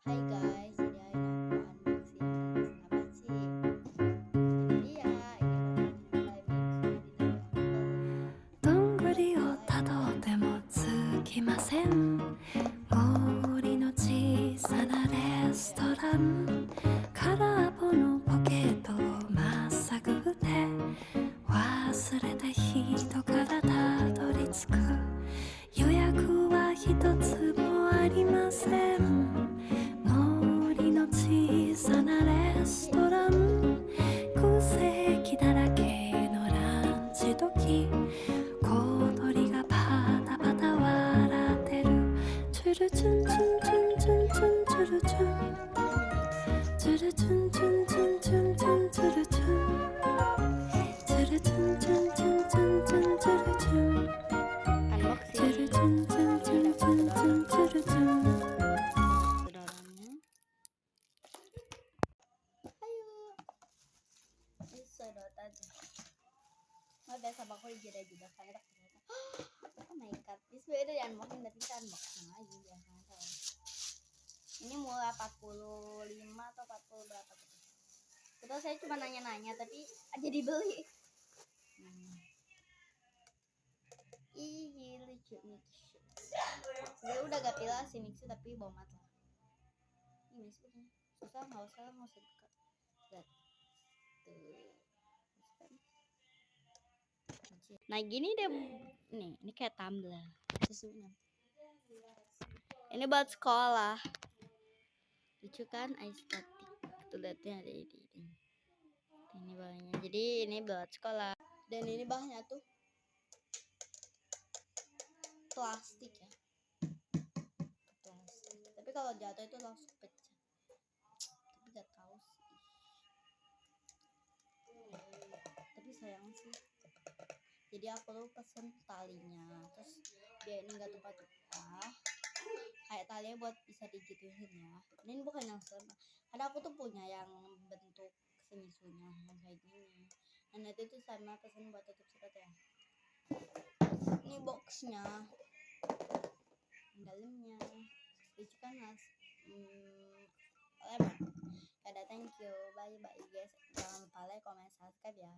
Hai guys, jadi hari ini aku unboxing apa sih? Jadi ya, ini pokoknya Apple. どんぐりをたどってもつきません森の小さなレストラン空っぽのポケットをまっさぐって忘れた人からたどり着く予約は一つもありません森の小さなレストラン空席だらけのランチ時小鳥がパタパタ笑ってるチュルチュンチュンチュンチュンチュンチュルチュンチュルチュンチュンチュンチュンチュンチュルチュンチュルチュンチュンチュンチュンチュンチュルチュンチュルチュンチュンチュンチュンチュンチュルチュン Saudaranya. Ayo, sedot aja. Nggak biasa bakal jeda-jeda kayak ternyata. Oh my god, this beda ya unboxing tapi kita unboxing aja biasa tahu. Ini mulai 45 atau 40 berapa gitu. Betul saya cuma nanya-nanya tapi aja dibeli. Ih lucu Mixu. Dia udah gak pilih si Mixu tapi bomat lah. Ini Mixu susah nggak usah dekat. Lihat. Tuh. Nah gini deh nih, ini kayak tumbler susunya. Ini buat sekolah. Lucu kan estetik. Tuh lihatnya ada ini. Ini bawahnya. Jadi ini buat sekolah. Dan ini bahannya tuh plastik ya. Plastik. Tapi kalau jatuh itu langsung pecah. Tapi gak tahu sih. Tapi sayang sih. Jadi aku tuh pesen talinya. Terus dia ini gak tumpah-tumpah. Kayak talinya buat bisa digituin ya. Ini bukan yang sama. Karena aku tuh punya yang bentuk semisunya yang kayak gini. Dan itu tuh sama pesen buat tutup surat ya. Ini boxnya, dalamnya lucu kan mas. Lemon. Ada thank you, bye bye guys. Jangan lupa like, comment, subscribe ya.